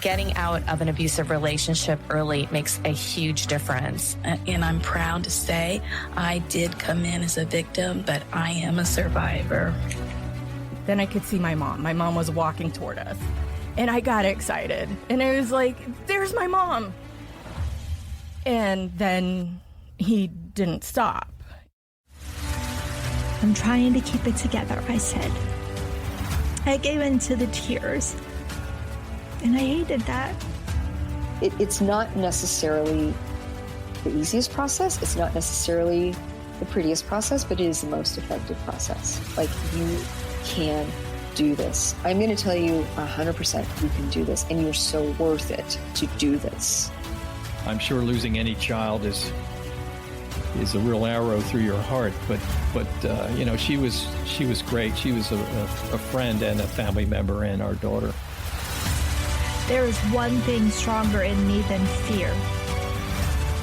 getting out of an abusive relationship early makes a huge difference. And I'm proud to say I did come in as a victim, but I am a survivor. Then I could see my mom. My mom was walking toward us. And I got excited. And I was like, there's my mom. And then he didn't stop. I'm trying to keep it together, I said. I gave in to the tears. And I hated that. It's not necessarily the easiest process. It's not necessarily the prettiest process, but it is the most effective process. Like, you can do this. I'm going to tell you 100% you can do this, and you're so worth it to do this. I'm sure losing any child is a real arrow through your heart, but you know, she was great. She was a friend and a family member and our daughter. There is one thing stronger in me than fear,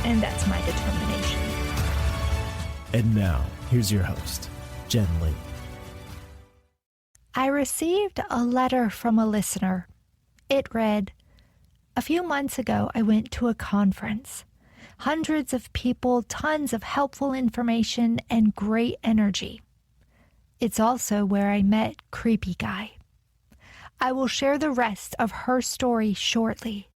and that's my determination. And now, here's your host, Jen Lee. I received a letter from a listener. It read, "A few months ago, I went to a conference. Hundreds of people, tons of helpful information, and great energy. It's also where I met Creepy Guy. I will share the rest of her story shortly.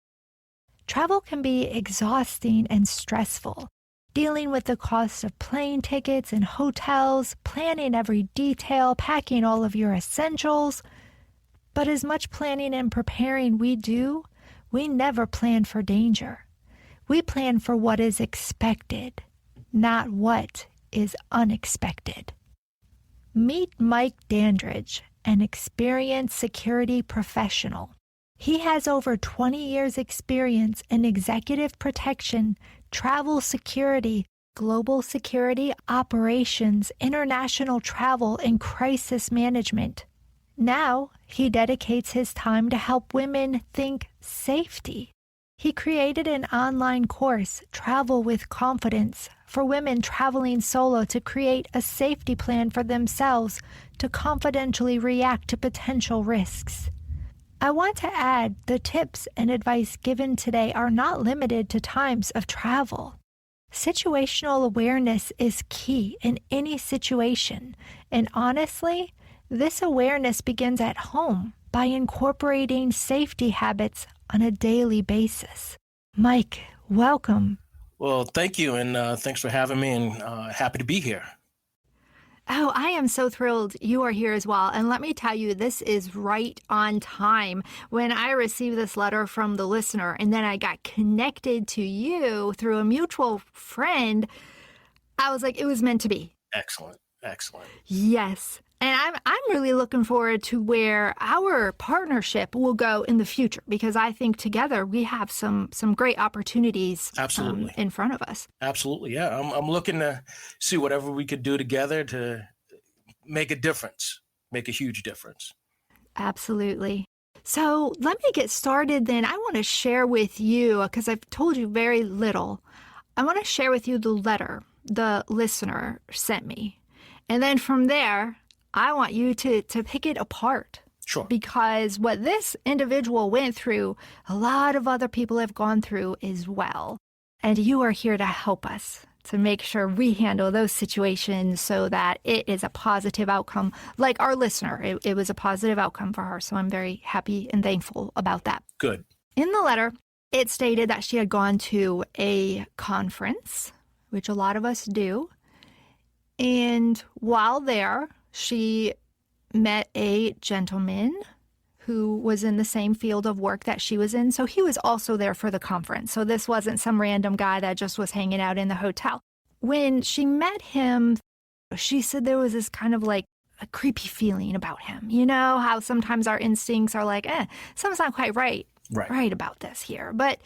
Travel can be exhausting and stressful, dealing with the cost of plane tickets and hotels, planning every detail, packing all of your essentials. But as much planning and preparing we do, we never plan for danger. We plan for what is expected, not what is unexpected. Meet Mike Dandridge, an experienced security professional. He has over 20 years' experience in executive protection, travel security, global security operations, international travel, and crisis management. Now, he dedicates his time to help women think safety. He created an online course, Travel with Confidence, for women traveling solo to create a safety plan for themselves to confidentially react to potential risks. I want to add, the tips and advice given today are not limited to times of travel. Situational awareness is key in any situation, and honestly, this awareness begins at home by incorporating safety habits on a daily basis. Mike, welcome. Well, thank you, and thanks for having me, and happy to be here. Oh, I am so thrilled you are here as well. And let me tell you, this is right on time. When I received this letter from the listener, and then I got connected to you through a mutual friend, I was like, it was meant to be. Excellent. Excellent. Yes. And I'm really looking forward to where our partnership will go in the future, because I think together we have some great opportunities Absolutely. In front of us. Absolutely. Yeah. I'm looking to see whatever we could do together to make a difference, make a huge difference. Absolutely. So let me get started then. I want to share with you, because I've told you very little, I want to share with you the letter the listener sent me. And then from there, I want you to pick it apart. Sure. Because what this individual went through, a lot of other people have gone through as well. And you are here to help us to make sure we handle those situations so that it is a positive outcome. Like our listener, it was a positive outcome for her. So I'm very happy and thankful about that. Good. In the letter, it stated that she had gone to a conference, which a lot of us do. And while there, she met a gentleman who was in the same field of work that she was in. So he was also there for the conference. So this wasn't some random guy that just was hanging out in the hotel. When she met him, she said there was this kind of like a creepy feeling about him. You know how sometimes our instincts are like, something's not quite right about this here. But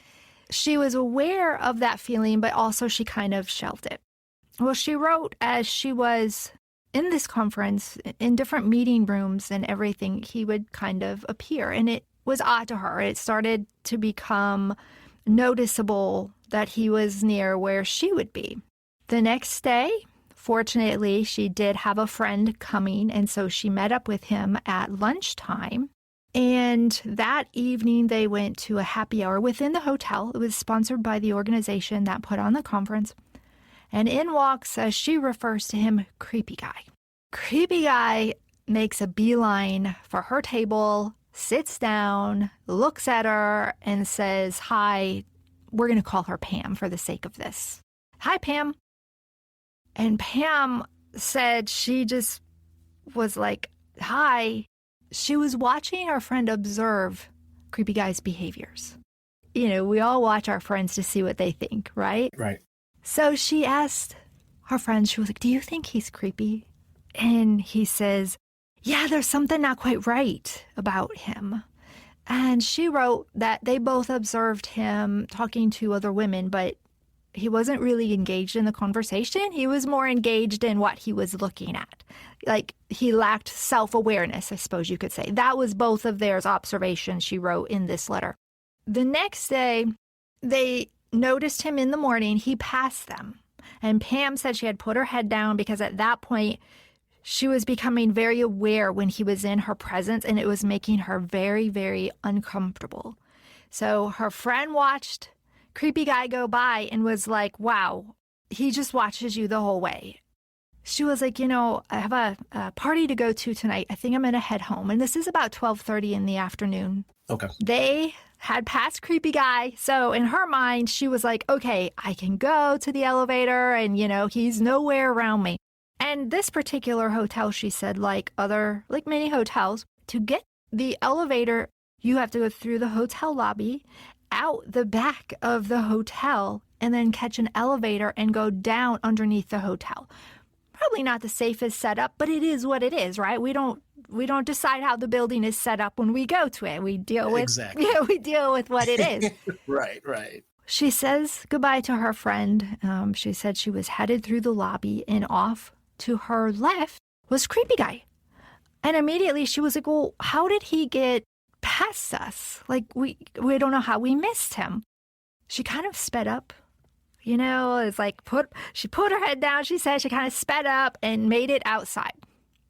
she was aware of that feeling, but also she kind of shelved it. Well, she wrote as she was in this conference, in different meeting rooms and everything, he would kind of appear. And it was odd to her. It started to become noticeable that he was near where she would be. The next day, fortunately, she did have a friend coming, and so she met up with him at lunchtime. And that evening, they went to a happy hour within the hotel. It was sponsored by the organization that put on the conference. And in walks, as she refers to him, Creepy Guy. Creepy Guy makes a beeline for her table, sits down, looks at her, and says, "Hi." We're going to call her Pam for the sake of this. "Hi, Pam." And Pam said she just was like, "Hi." She was watching her friend observe Creepy Guy's behaviors. You know, we all watch our friends to see what they think, right? Right. So she asked her friend, she was like, "Do you think he's creepy?" And he says, "Yeah, there's something not quite right about him." And she wrote that they both observed him talking to other women, but he wasn't really engaged in the conversation. He was more engaged in what he was looking at. Like, he lacked self-awareness, I suppose you could say. That was both of their observations she wrote in this letter. The next day, they noticed him in the morning. He passed them. And Pam said she had put her head down because at that point, she was becoming very aware when he was in her presence, and it was making her very, very uncomfortable. So her friend watched Creepy Guy go by and was like, "Wow, he just watches you the whole way." She was like, "I have a party to go to tonight. I think I'm going to head home." And this is about 12:30 in the afternoon. Okay. They had passed Creepy Guy. So in her mind, she was like, "Okay, I can go to the elevator and, he's nowhere around me." And this particular hotel, she said, like many hotels, to get the elevator, you have to go through the hotel lobby, out the back of the hotel, and then catch an elevator and go down underneath the hotel. Probably not the safest setup, but it is what it is, right? We don't decide how the building is set up when we go to it. We deal with Exactly. we deal with what it is. Right. She says goodbye to her friend. She said she was headed through the lobby, and off to her left was Creepy Guy. And immediately she was like, "Well, how did he get past us? Like, we don't know how we missed him." She kind of sped up. It's like she put her head down. She said she kind of sped up and made it outside.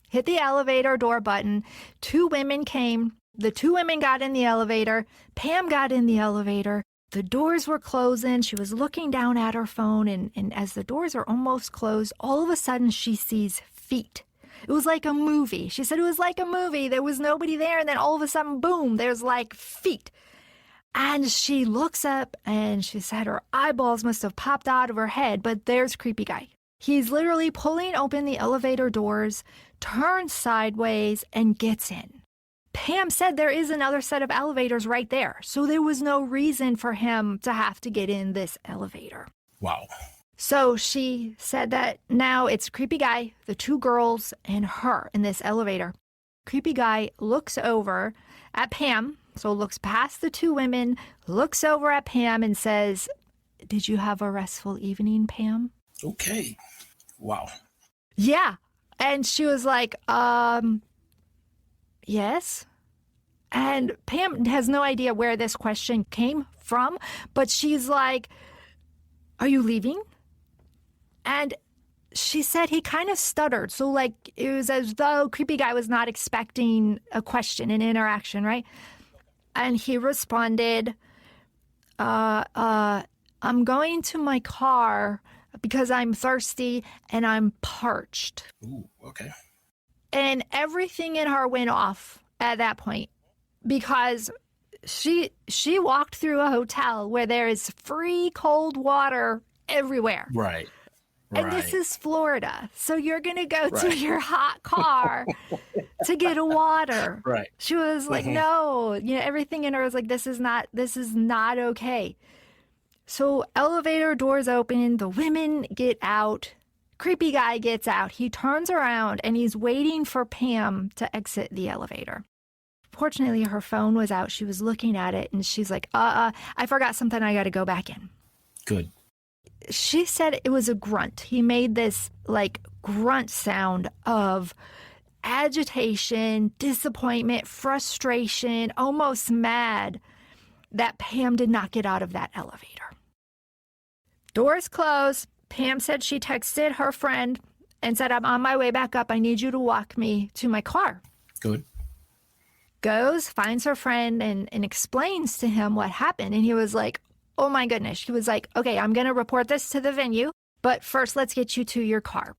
Hit the elevator door button. 2 women came. The 2 women got in the elevator. Pam got in the elevator. The doors were closing. She was looking down at her phone, and as the doors are almost closed, all of a sudden she sees feet. It was like a movie. She said it was like a movie. There was nobody there, and then all of a sudden, boom, there's like feet. And she looks up, and she said her eyeballs must have popped out of her head, but there's Creepy Guy. He's literally pulling open the elevator doors, turns sideways, and gets in. Pam said there is another set of elevators right there, so there was no reason for him to have to get in this elevator. Wow. So she said that now it's Creepy Guy, the 2 girls, and her in this elevator. Creepy Guy looks over at Pam, so looks past the 2 women, looks over at Pam and says, "Did you have a restful evening, Pam?" Okay. Wow. Yeah. And she was like, yes. And Pam has no idea where this question came from, but she's like, "Are you leaving?" And she said he kind of stuttered. So like it was as though Creepy Guy was not expecting a question, an interaction, right? And he responded, "I'm going to my car because I'm thirsty and I'm parched." Ooh, okay. And everything in her went off at that point because she walked through a hotel where there is free cold water everywhere. Right. And this is Florida. So you're going to go to your hot car to get a water. Right. She was like, no, everything in her was like, this is not okay. So elevator doors open, the women get out, Creepy Guy gets out. He turns around and he's waiting for Pam to exit the elevator. Fortunately, her phone was out. She was looking at it and she's like, I forgot something. I got to go back in. Good. She said it was a grunt. He made this like grunt sound of agitation, disappointment, frustration, almost mad that Pam did not get out of that elevator. Doors closed. Pam said she texted her friend and said, "I'm on my way back up. I need you to walk me to my car." Good. goes, finds her friend, and explains to him what happened. And he was like, oh my goodness. He was like, okay, I'm going to report this to the venue, but first let's get you to your car.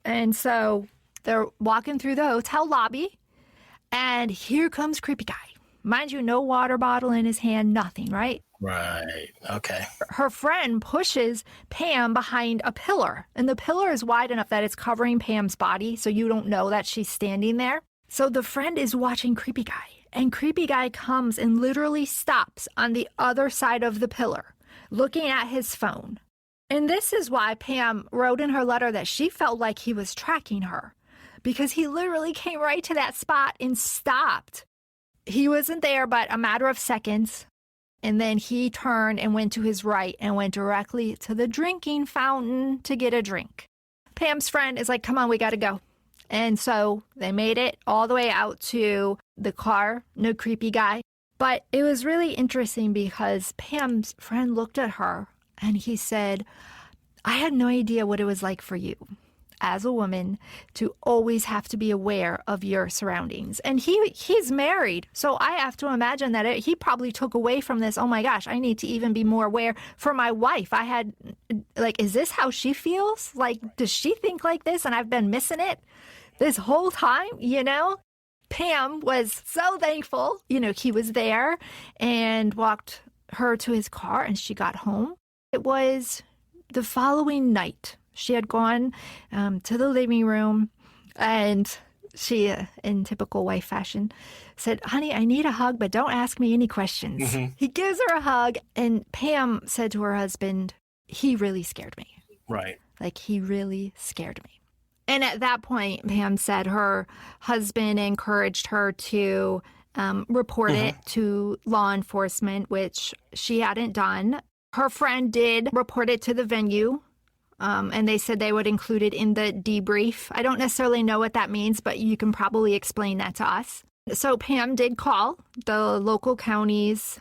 And so they're walking through the hotel lobby, and here comes creepy guy. Mind you, no water bottle in his hand, nothing, right? Right. Okay. Her friend pushes Pam behind a pillar, and the pillar is wide enough that it's covering Pam's body, so you don't know that she's standing there. So the friend is watching creepy guy, and creepy guy comes and literally stops on the other side of the pillar, looking at his phone. And this is why Pam wrote in her letter that she felt like he was tracking her, because he literally came right to that spot and stopped. He wasn't there but a matter of seconds, and then he turned and went to his right and went directly to the drinking fountain to get a drink. Pam's friend is like, come on, we got to go. And so they made it all the way out to the car, no creepy guy. But it was really interesting because Pam's friend looked at her and he said, I had no idea what it was like for you as a woman to always have to be aware of your surroundings. And he's married, so I have to imagine that he probably took away from this, oh my gosh, I need to even be more aware for my wife. I had, like, is this how she feels? Like, does she think like this and I've been missing it this whole time, you know? Pam was so thankful, you know, he was there and walked her to his car and she got home. It was the following night. She had gone to the living room and she, in typical wife fashion, said, honey, I need a hug, but don't ask me any questions. Mm-hmm. He gives her a hug and Pam said to her husband, he really scared me. Right. Like, he really scared me. And at that point, Pam said her husband encouraged her to report it to law enforcement, which she hadn't done. Her friend did report it to the venue. And they said they would include it in the debrief. I don't necessarily know what that means, but you can probably explain that to us. So Pam did call the local county's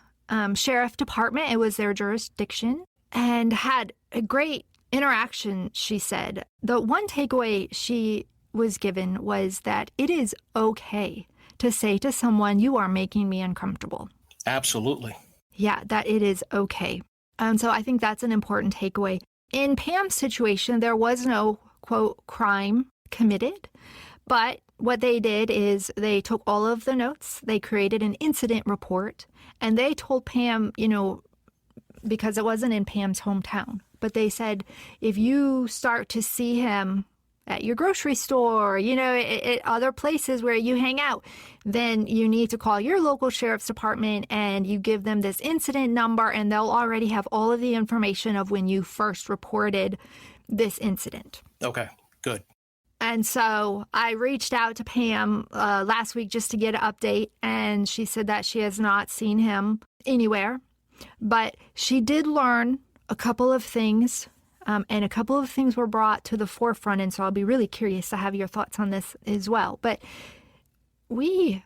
sheriff department. It was their jurisdiction, and had a great interaction, she said. The one takeaway she was given was that it is okay to say to someone, you are making me uncomfortable. Absolutely. Yeah, that it is okay. So I think that's an important takeaway. In Pam's situation, there was no, quote, crime committed, but what they did is they took all of the notes, they created an incident report, and they told Pam, you know, because it wasn't in Pam's hometown, but they said, if you start to see him at your grocery store, you know, at other places where you hang out, then you need to call your local sheriff's department and you give them this incident number and they'll already have all of the information of when you first reported this incident. Okay, good. And so I reached out to Pam last week just to get an update, and she said that she has not seen him anywhere, but she did learn a couple of things. And a couple of things were brought to the forefront, and so I'll be really curious to have your thoughts on this as well. But we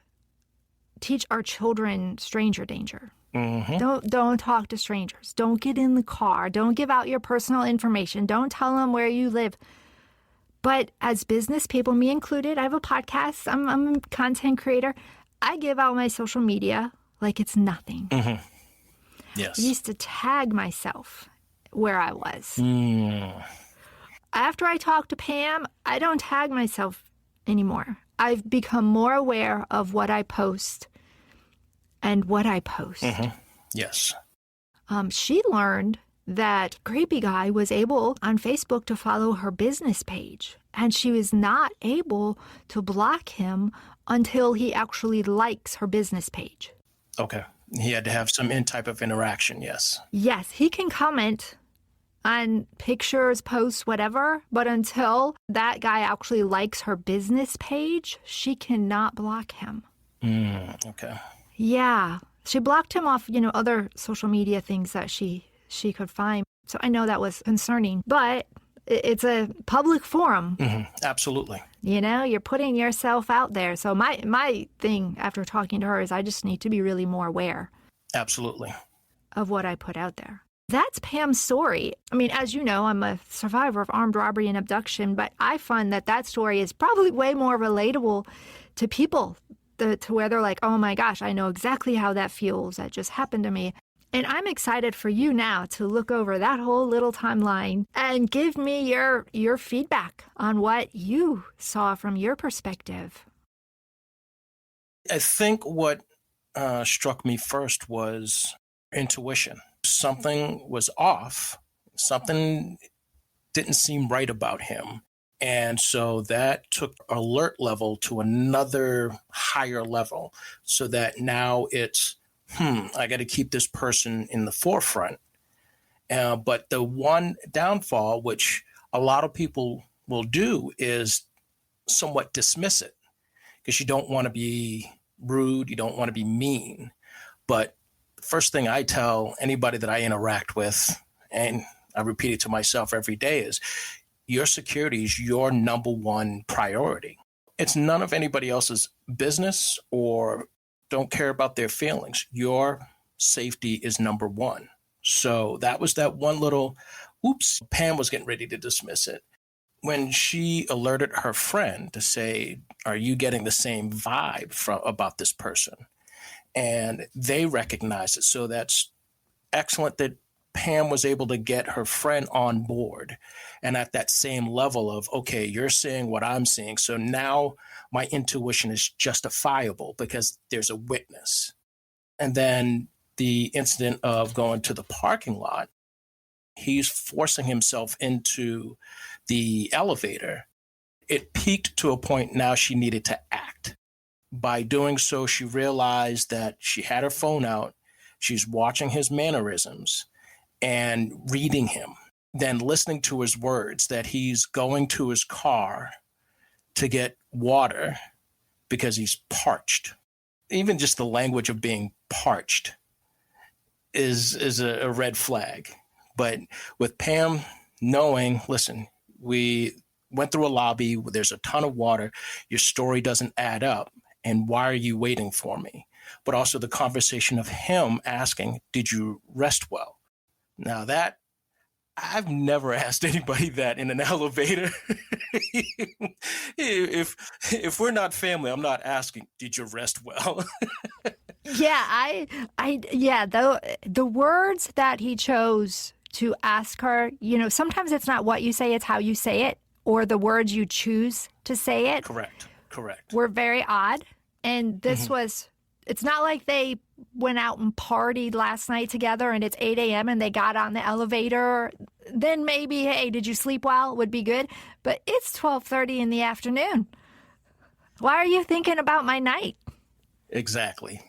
teach our children stranger danger. Mm-hmm. Don't talk to strangers. Don't get in the car. Don't give out your personal information. Don't tell them where you live. But as business people, me included, I have a podcast. I'm a content creator. I give out my social media like it's nothing. Mm-hmm. Yes. I used to tag myself where I was. After I talked to Pam, I don't tag myself anymore. I've become more aware of what I post and what I post. Mm-hmm. Yes. She learned that Creepy Guy was able on Facebook to follow her business page, and she was not able to block him until he actually likes her business page. Okay. He had to have some type of interaction, yes. Yes, he can comment on pictures, posts, whatever, but until that guy actually likes her business page, she cannot block him. Okay. Yeah. She blocked him off, you know, other social media things that she could find. So I know that was concerning, but it's a public forum. Mm-hmm. Absolutely. You know, you're putting yourself out there. So my thing after talking to her is I just need to be really more aware. Absolutely. Of what I put out there. That's Pam's story. I mean, as you know, I'm a survivor of armed robbery and abduction, but I find that story is probably way more relatable to people to where they're like, oh my gosh, I know exactly how that feels. That just happened to me. And I'm excited for you now to look over that whole little timeline and give me your feedback on what you saw from your perspective. I think what struck me first was intuition. Something was off. Something didn't seem right about him. And so that took alert level to another higher level, so that now it's, I got to keep this person in the forefront. But the one downfall, which a lot of people will do, is somewhat dismiss it, because you don't want to be rude. You don't want to be mean. But the first thing I tell anybody that I interact with, and I repeat it to myself every day, is your security is your number one priority. It's none of anybody else's business, or don't care about their feelings. Your safety is number one. So that was that one little, oops, Pam was getting ready to dismiss it. When she alerted her friend to say, are you getting the same vibe about this person? And they recognized it. So that's excellent that Pam was able to get her friend on board and at that same level of, okay, you're seeing what I'm seeing. So now my intuition is justifiable because there's a witness. And then the incident of going to the parking lot, he's forcing himself into the elevator. It peaked to a point now she needed to act. By doing so, she realized that she had her phone out. She's watching his mannerisms and reading him, then listening to his words, that he's going to his car to get water because he's parched. Even just the language of being parched is a red flag. But with Pam knowing, listen, we went through a lobby, there's a ton of water, your story doesn't add up, and why are you waiting for me? But also the conversation of him asking, did you rest well? Now that, I've never asked anybody that in an elevator. If we're not family, I'm not asking, did you rest well? Yeah, the words that he chose to ask her, sometimes it's not what you say, it's how you say it, or the words you choose to say it. Correct. Were very odd. And this it's not like they went out and partied last night together and it's 8 a.m. and they got on the elevator. Then maybe, hey, did you sleep well? Would be good. But it's 12:30 in the afternoon. Why are you thinking about my night? Exactly.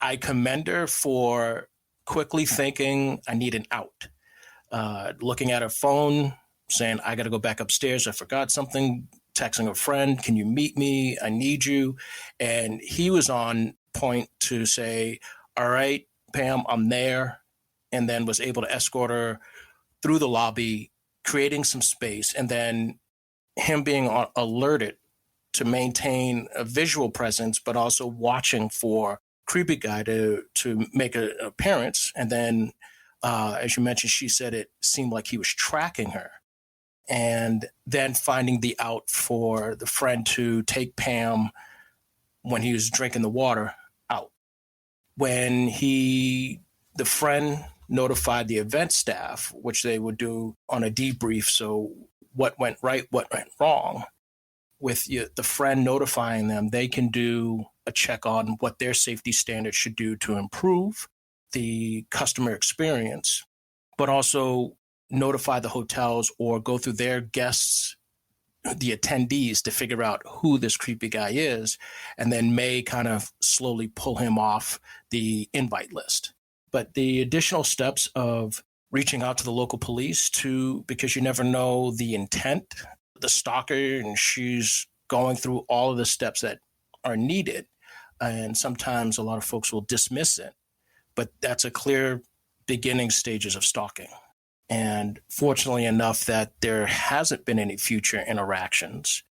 I commend her for quickly thinking, I need an out. Looking at her phone, saying, I got to go back upstairs. I forgot something. Texting a friend, can you meet me? I need you. And he was on point to say, all right, Pam, I'm there. And then was able to escort her through the lobby, creating some space. And then him being alerted to maintain a visual presence, but also watching for creepy guy to make an appearance. And then, as you mentioned, she said it seemed like he was tracking her. And then finding the out for the friend to take Pam when he was drinking the water out. When the friend notified the event staff, which they would do on a debrief. So what went right, what went wrong. With the friend notifying them, they can do a check on what their safety standards should do to improve the customer experience, but also notify the hotels or go through their guests, the attendees, to figure out who this creepy guy is, and then may kind of slowly pull him off the invite list. But the additional steps of reaching out to the local police because you never know the intent, the stalker, and she's going through all of the steps that are needed. And sometimes a lot of folks will dismiss it, but that's a clear beginning stages of stalking. And fortunately enough that there hasn't been any future interactions,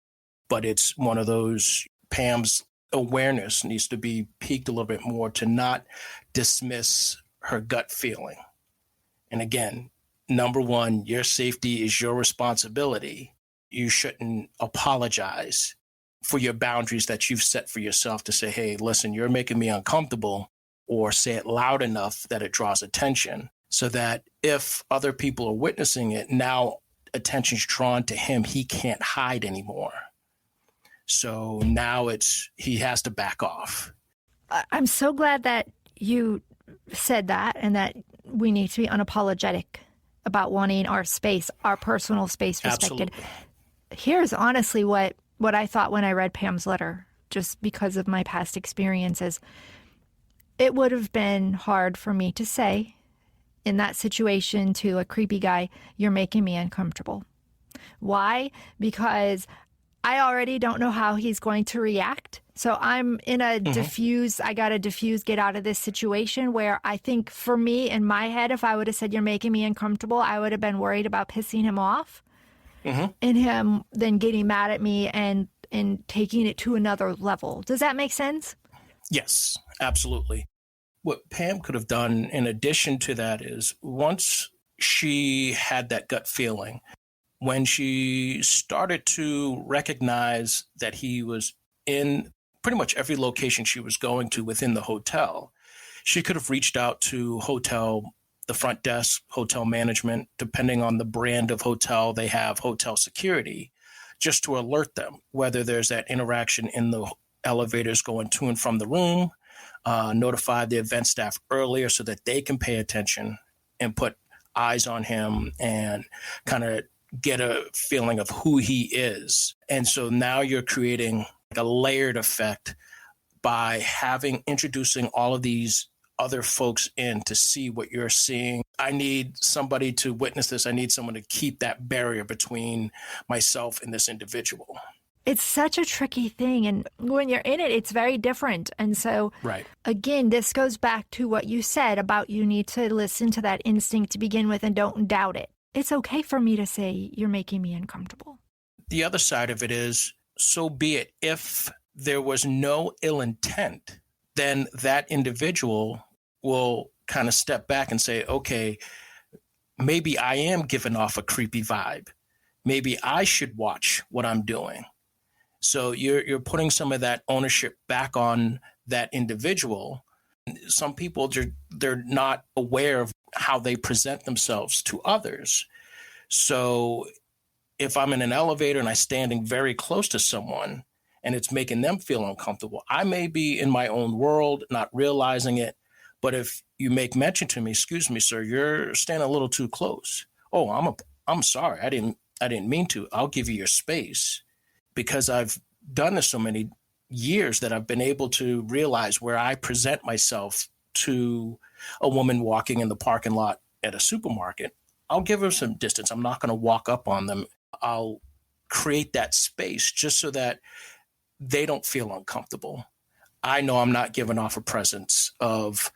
but it's one of those, Pam's awareness needs to be peaked a little bit more to not dismiss her gut feeling. And again, number one, your safety is your responsibility. You shouldn't apologize for your boundaries that you've set for yourself to say, hey, listen, you're making me uncomfortable, or say it loud enough that it draws attention, so that if other people are witnessing it, now attention's drawn to him. He can't hide anymore. So now he has to back off. I'm so glad that you said that, and that we need to be unapologetic about wanting our space, our personal space respected. Absolutely. Here's honestly what I thought when I read Pam's letter, just because of my past experiences. It would have been hard for me to say in that situation to a creepy guy, you're making me uncomfortable. Why? Because I already don't know how he's going to react. So I'm in a I got to diffuse, get out of this situation, where I think for me in my head, if I would have said, you're making me uncomfortable, I would have been worried about pissing him off and him then getting mad at me and taking it to another level. Does that make sense? Yes, absolutely. What Pam could have done in addition to that is, once she had that gut feeling, when she started to recognize that he was in pretty much every location she was going to within the hotel, she could have reached out to the front desk, hotel management, depending on the brand of hotel, they have hotel security, just to alert them whether there's that interaction in the elevators going to and from the room, notify the event staff earlier so that they can pay attention and put eyes on him and kind of get a feeling of who he is. And so now you're creating a layered effect by introducing all of these other folks in to see what you're seeing. I need somebody to witness this. I need someone to keep that barrier between myself and this individual. It's such a tricky thing. And when you're in it, it's very different. And so, again, this goes back to what you said about you need to listen to that instinct to begin with and don't doubt it. It's okay for me to say, you're making me uncomfortable. The other side of it is, so be it. If there was no ill intent, then that individual will kind of step back and say, okay, maybe I am giving off a creepy vibe. Maybe I should watch what I'm doing. So you're putting some of that ownership back on that individual. Some people, they're not aware of how they present themselves to others. So if I'm in an elevator and I'm standing very close to someone and it's making them feel uncomfortable, I may be in my own world, not realizing it. But if you make mention to me, excuse me, sir, you're standing a little too close. Oh, I'm sorry. I didn't mean to. I'll give you your space. Because I've done this so many years that I've been able to realize where I present myself to a woman walking in the parking lot at a supermarket. I'll give her some distance. I'm not going to walk up on them. I'll create that space just so that they don't feel uncomfortable. I know I'm not giving off a presence of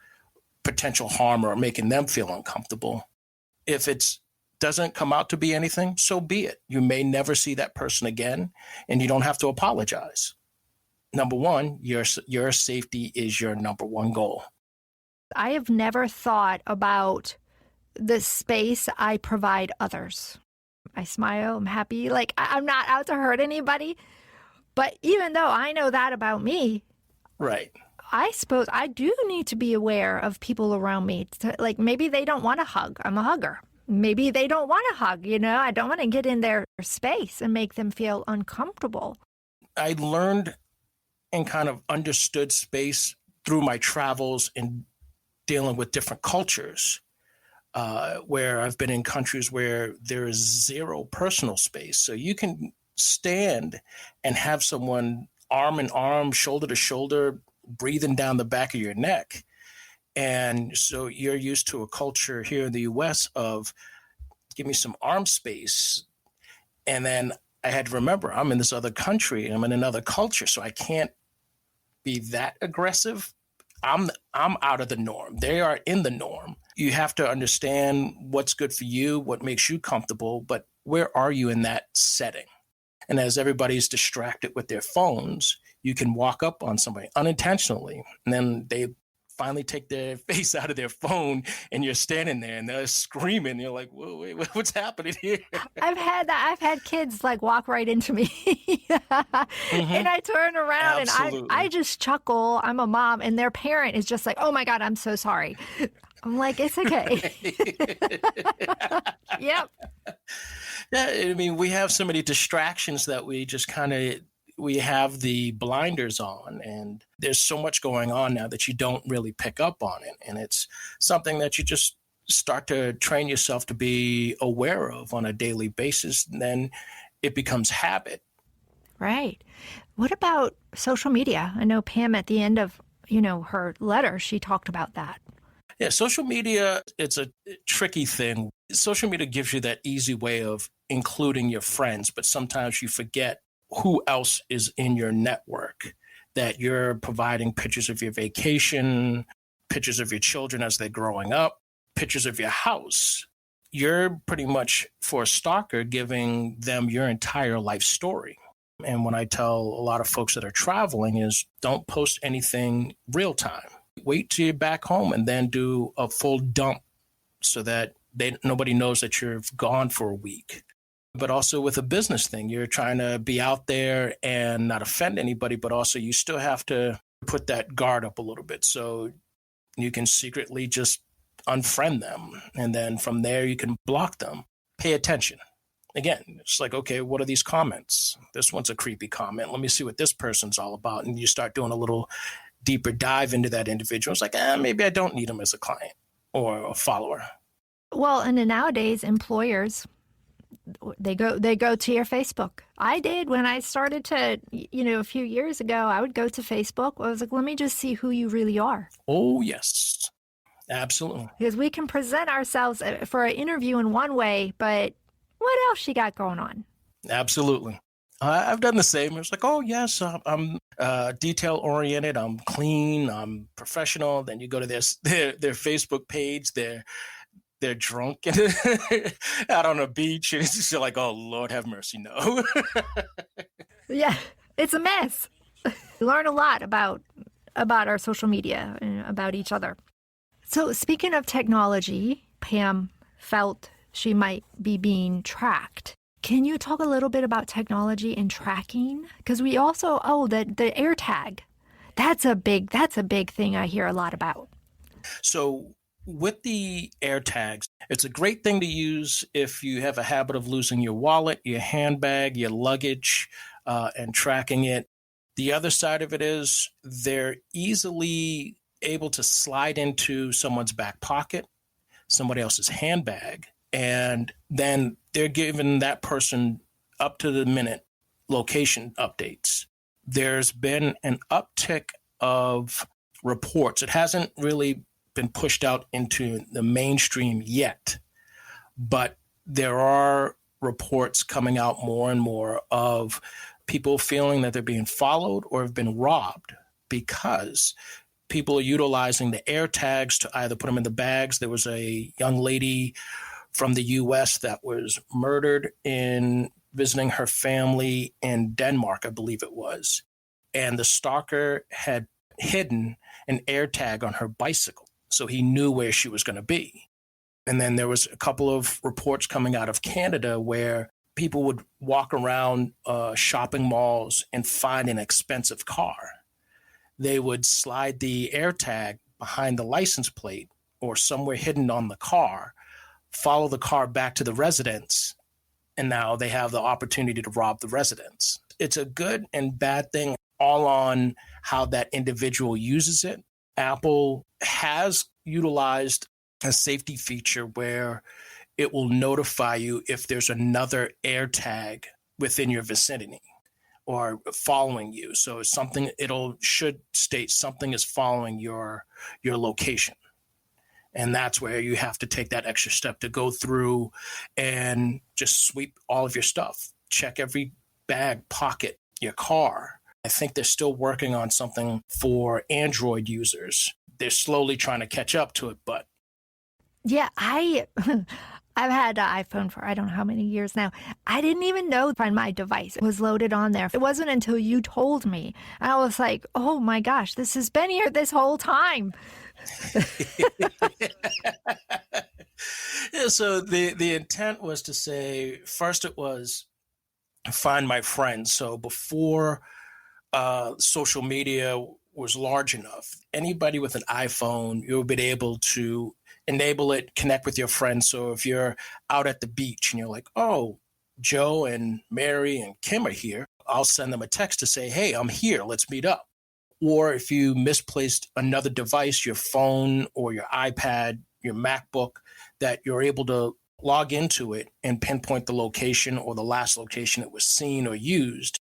potential harm or making them feel uncomfortable. If it doesn't come out to be anything, so be it. You may never see that person again, and you don't have to apologize. Number one, your safety is your number one goal. I have never thought about the space I provide others. I smile, I'm happy, like I'm not out to hurt anybody. But even though I know that about me, right, I suppose I do need to be aware of people around me. Like maybe they don't want to hug. I'm a hugger. Maybe they don't want to hug, I don't want to get in their space and make them feel uncomfortable. I learned and kind of understood space through my travels and dealing with different cultures, where I've been in countries where there is zero personal space. So you can stand and have someone arm in arm, shoulder to shoulder, breathing down the back of your neck. And so you're used to a culture here in the U.S. of give me some arm space. And then I had to remember I'm in this other country. I'm in another culture, so I can't be that aggressive. I'm out of the norm. They are in the norm. You have to understand what's good for you, what makes you comfortable, but where are you in that setting? And as everybody's distracted with their phones, you can walk up on somebody unintentionally, and then they finally take their face out of their phone and you're standing there and they're screaming. You're like, whoa, wait, what's happening here? I've had that. I've had kids like walk right into me and I turn around Absolutely. and I just chuckle. I'm a mom and their parent is just like, oh my God, I'm so sorry. I'm like, it's okay. Yep. Yeah, I mean, we have so many distractions that we just we have the blinders on, and there's so much going on now that you don't really pick up on it. And it's something that you just start to train yourself to be aware of on a daily basis. And then it becomes habit. Right. What about social media? I know Pam at the end of, her letter, she talked about that. Yeah, social media, it's a tricky thing. Social media gives you that easy way of including your friends, but sometimes you forget who else is in your network, that you're providing pictures of your vacation, pictures of your children as they're growing up, pictures of your house. You're pretty much, for a stalker, giving them your entire life story. And when I tell a lot of folks that are traveling is don't post anything real time. Wait till you're back home and then do a full dump so that nobody knows that you've gone for a week. But also with a business thing, you're trying to be out there and not offend anybody, but also you still have to put that guard up a little bit. So you can secretly just unfriend them. And then from there, you can block them. Pay attention. Again, it's like, okay, what are these comments? This one's a creepy comment. Let me see what this person's all about. And you start doing a little deeper dive into that individual. It's like, maybe I don't need them as a client or a follower. Well, and then nowadays, employers, they go to your Facebook. I did when I started to, a few years ago, I would go to Facebook. I was like, let me just see who you really are. Oh, yes. Absolutely. Because we can present ourselves for an interview in one way, but what else you got going on? Absolutely. I've done the same. It's like, oh, yes, I'm detail-oriented. I'm clean. I'm professional. Then you go to their Facebook page. They're drunk and out on a beach. And it's just like, oh, Lord have mercy, no. Yeah, it's a mess. We learn a lot about our social media and about each other. So speaking of technology, Pam felt she might be being tracked. Can you talk a little bit about technology and tracking? Because we also, the AirTag, that's a big thing I hear a lot about. So with the AirTags, it's a great thing to use if you have a habit of losing your wallet, your handbag, your luggage, and tracking it. The other side of it is they're easily able to slide into someone's back pocket, somebody else's handbag, and then they're giving that person up to the minute location updates. There's been an uptick of reports. It hasn't really been pushed out into the mainstream yet, but there are reports coming out more and more of people feeling that they're being followed or have been robbed because people are utilizing the AirTags to either put them in the bags. There was a young lady from the U.S. that was murdered in visiting her family in Denmark, I believe it was. And the stalker had hidden an AirTag on her bicycle, so he knew where she was going to be. And then there was a couple of reports coming out of Canada where people would walk around shopping malls and find an expensive car. They would slide the AirTag behind the license plate or somewhere hidden on the car, follow the car back to the residence, and now they have the opportunity to rob the residence. It's a good and bad thing, all on how that individual uses it. Apple has utilized a safety feature where it will notify you if there's another AirTag within your vicinity or following you. So something, should state something is following your location. And that's where you have to take that extra step to go through and just sweep all of your stuff. Check every bag, pocket, your car. I think they're still working on something for Android users. They're slowly trying to catch up to it, but. Yeah, I've had an iPhone for I don't know how many years now. I didn't even know Find My device was loaded on there. It wasn't until you told me. And I was like, oh my gosh, this has been here this whole time. Yeah, so the intent was to say, first it was find my friends. So before social media was large enough, anybody with an iPhone, you'll be able to enable it, connect with your friends. So if you're out at the beach and you're like, oh, Joe and Mary and Kim are here, I'll send them a text to say, hey, I'm here, let's meet up. Or if you misplaced another device, your phone or your iPad, your MacBook, that you're able to log into it and pinpoint the location or the last location it was seen or used.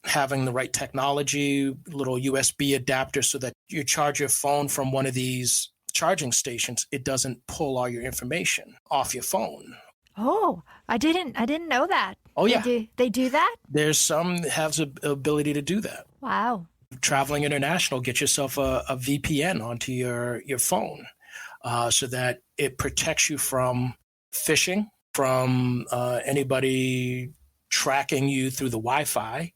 Having the right technology, little USB adapter so that you charge your phone from one of these charging stations, it doesn't pull all your information off your phone. Oh, I didn't know that. Oh, yeah. They do that? There's some that have the ability to do that. Wow. Traveling international, get yourself a VPN onto your phone so that it protects you from phishing, from anybody tracking you through the Wi-Fi,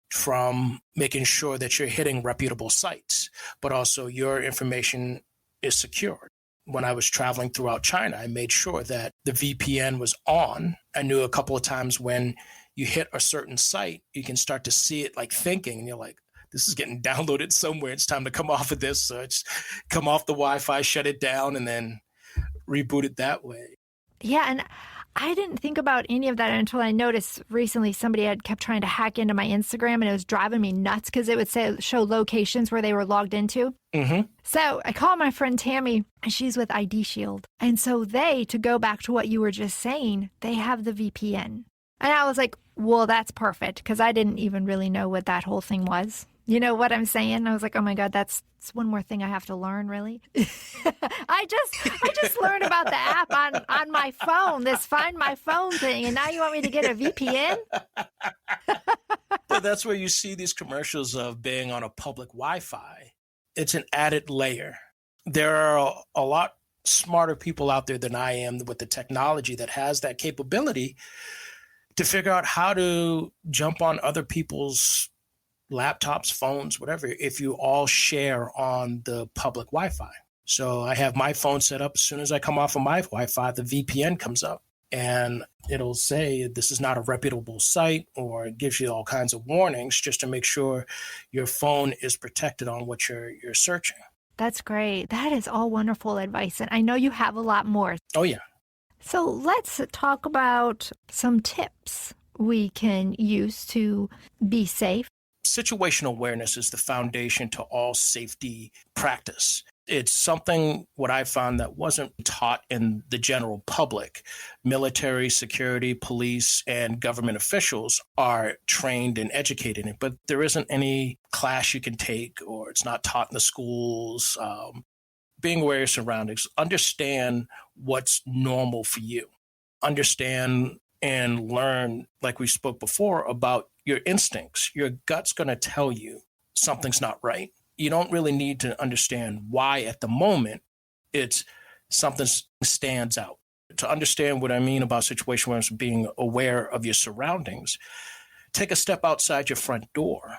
from making sure that you're hitting reputable sites, but also your information is secured. When I was traveling throughout China, I made sure that the VPN was on. I knew a couple of times when you hit a certain site, you can start to see it like thinking, and you're like, this is getting downloaded somewhere. It's time to come off of this. So it's come off the Wi-Fi, shut it down, and then reboot it that way. Yeah, and I didn't think about any of that until I noticed recently somebody had kept trying to hack into my Instagram, and it was driving me nuts because it would show locations where they were logged into. Mm-hmm. So I called my friend Tammy, and she's with ID Shield. And so to go back to what you were just saying, they have the VPN. And I was like, well, that's perfect, because I didn't even really know what that whole thing was. You know what I'm saying? I was like, oh my God, that's one more thing I have to learn, really. I just learned about the app on my phone, this Find My Phone thing, and now you want me to get a VPN? But that's where you see these commercials of being on a public Wi-Fi. It's an added layer. There are a lot smarter people out there than I am with the technology that has that capability to figure out how to jump on other people's laptops, phones, whatever, if you all share on the public Wi-Fi. So I have my phone set up. As soon as I come off of my Wi-Fi, the VPN comes up and it'll say this is not a reputable site, or it gives you all kinds of warnings just to make sure your phone is protected on what you're searching. That's great. That is all wonderful advice. And I know you have a lot more. Oh, yeah. So let's talk about some tips we can use to be safe. Situational awareness is the foundation to all safety practice. It's something, what I found, that wasn't taught in the general public. Military, security, police, and government officials are trained and educated in it, but there isn't any class you can take, or it's not taught in the schools. Being aware of your surroundings, understand what's normal for you. Understand and learn, like we spoke before, about your instincts. Your gut's going to tell you something's not right. You don't really need to understand why at the moment. It's something stands out. To understand what I mean about situational awareness, being aware of your surroundings, take a step outside your front door.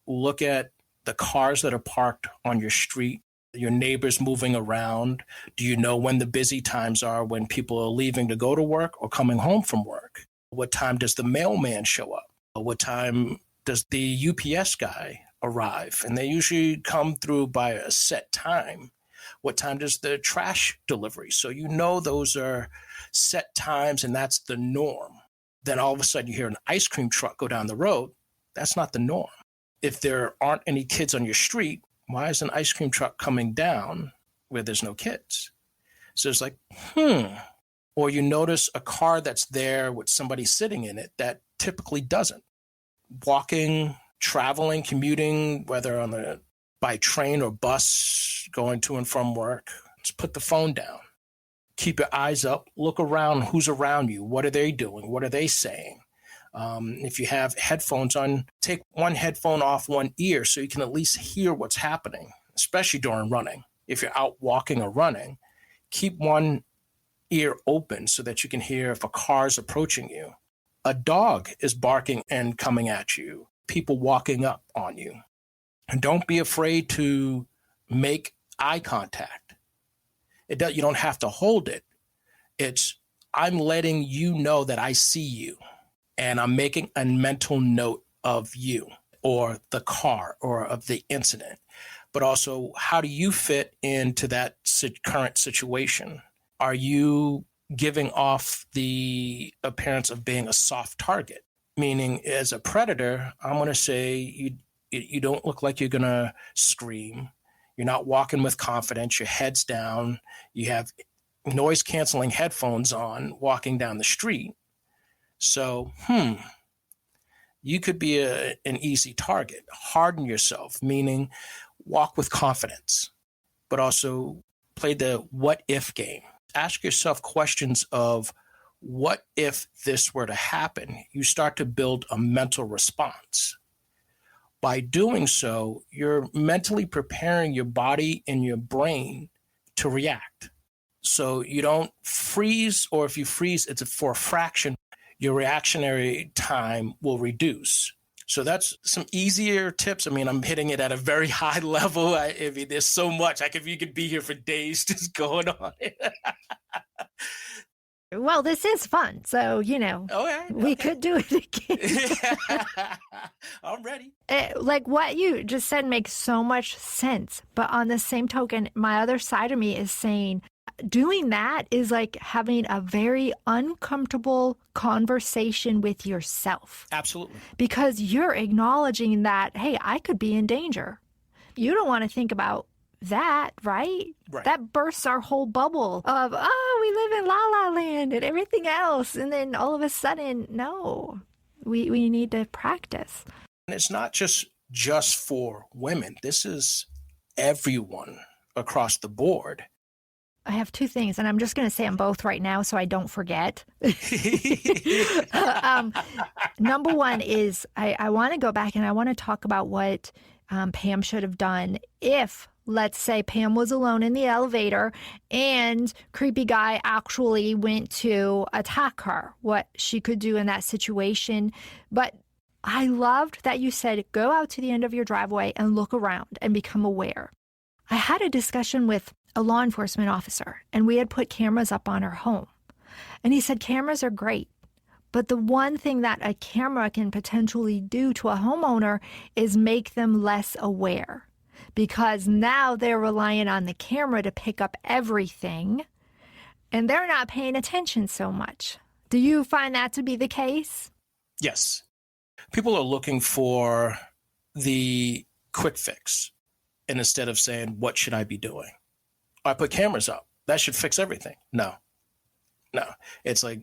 Look at the cars that are parked on your street, your neighbors moving around. Do you know when the busy times are, when people are leaving to go to work or coming home from work? What time does the mailman show up? What time does the UPS guy arrive? And they usually come through by a set time. What time does the trash delivery? So you know those are set times, and that's the norm. Then all of a sudden you hear an ice cream truck go down the road. That's not the norm. If there aren't any kids on your street, why is an ice cream truck coming down where there's no kids? So it's like, Or you notice a car that's there with somebody sitting in it that typically doesn't. Walking, traveling, commuting, whether by train or bus, going to and from work, just put the phone down. Keep your eyes up. Look around. Who's around you? What are they doing? What are they saying? If you have headphones on, take one headphone off one ear so you can at least hear what's happening, especially during running. If you're out walking or running, keep one ear open so that you can hear if a car's approaching you. A dog is barking and coming at you. People walking up on you. And don't be afraid to make eye contact. You don't have to hold it. It's, I'm letting you know that I see you, and I'm making a mental note of you or the car or of the incident. But also, how do you fit into that current situation? Are you giving off the appearance of being a soft target? Meaning, as a predator, I'm going to say you don't look like you're going to scream. You're not walking with confidence. Your head's down. You have noise-canceling headphones on walking down the street. So, you could be an easy target. Harden yourself, meaning walk with confidence, but also play the what-if game. Ask yourself questions of, what if this were to happen? You start to build a mental response. By doing so, you're mentally preparing your body and your brain to react. So you don't freeze, or if you freeze, it's for a fraction. Your reactionary time will reduce. So that's some easier tips. I mean, I'm hitting it at a very high level. I mean, there's so much. You could be here for days just going on. Well, this is fun. So, we could do it again. I'm ready. Like what you just said makes so much sense. But on the same token, my other side of me is saying doing that is like having a very uncomfortable conversation with yourself. Absolutely. Because you're acknowledging that, hey, I could be in danger. You don't want to think about that, right? That bursts our whole bubble of, we live in La La Land and everything else. And then all of a sudden, no, we need to practice. And it's not just for women. This is everyone across the board. I have two things, and I'm just going to say them both right now so I don't forget. Number one is I want to go back and I want to talk about what Pam should have done if, let's say, Pam was alone in the elevator and creepy guy actually went to attack her, what she could do in that situation. But I loved that you said, go out to the end of your driveway and look around and become aware. I had a discussion with a law enforcement officer, and we had put cameras up on our home. And he said cameras are great, but the one thing that a camera can potentially do to a homeowner is make them less aware, because now they're relying on the camera to pick up everything, and they're not paying attention so much. Do you find that to be the case? Yes. People are looking for the quick fix, and instead of saying, what should I be doing? I put cameras up. That should fix everything. No. It's like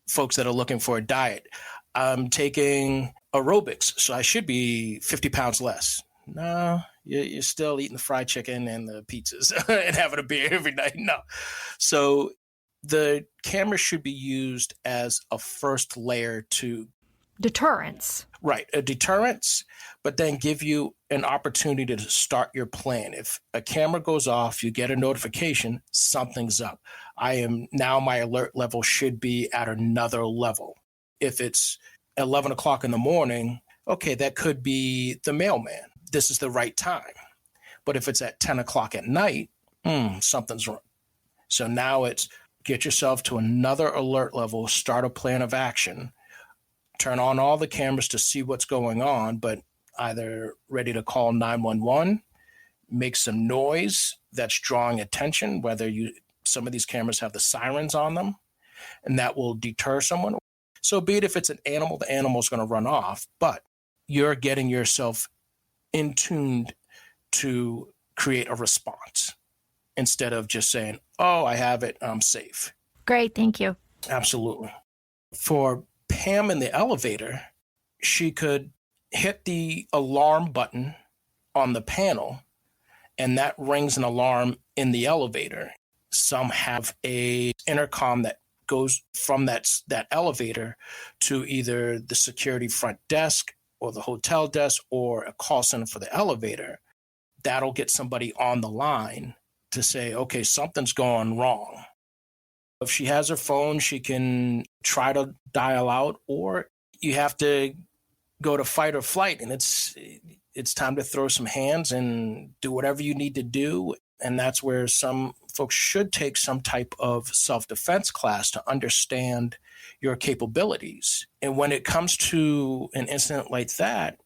folks that are looking for a diet. I'm taking aerobics, so I should be 50 pounds less. No, you're still eating the fried chicken and the pizzas and having a beer every night. No. So the camera should be used as a first layer to deterrence. Right. A deterrence, but then give you an opportunity to start your plan. If a camera goes off, you get a notification, something's up. My alert level should be at another level. If it's 11 o'clock in the morning, okay, that could be the mailman. This is the right time. But if it's at 10 o'clock at night, something's wrong. So now it's get yourself to another alert level, start a plan of action, turn on all the cameras to see what's going on, but either ready to call 911, make some noise that's drawing attention, some of these cameras have the sirens on them, and that will deter someone. So be it if it's an animal, the animal's going to run off, but you're getting yourself in tuned to create a response instead of just saying, oh, I have it, I'm safe. Great, thank you. Absolutely. For Pam in the elevator, she could hit the alarm button on the panel, and that rings an alarm in the elevator. Some have a intercom that goes from that elevator to either the security front desk or the hotel desk or a call center for the elevator. That'll get somebody on the line to say, okay, something's going wrong. If she has her phone, she can try to dial out, or you have to go to fight or flight, and it's time to throw some hands and do whatever you need to do And that's where some folks should take some type of self-defense class to understand your capabilities. And when it comes to an incident like that,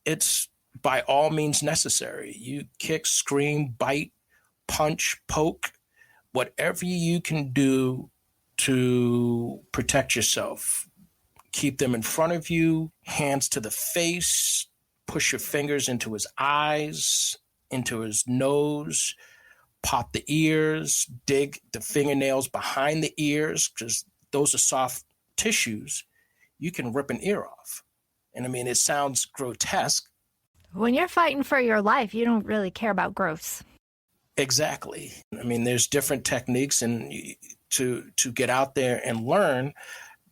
it's by all means necessary. You kick, scream, bite, punch, poke, whatever you can do to protect yourself. Keep them in front of you, hands to the face, push your fingers into his eyes, into his nose, pop the ears, dig the fingernails behind the ears, because those are soft tissues. You can rip an ear off. And I mean, it sounds grotesque. When you're fighting for your life, you don't really care about growths. Exactly. I mean, there's different techniques and to get out there and learn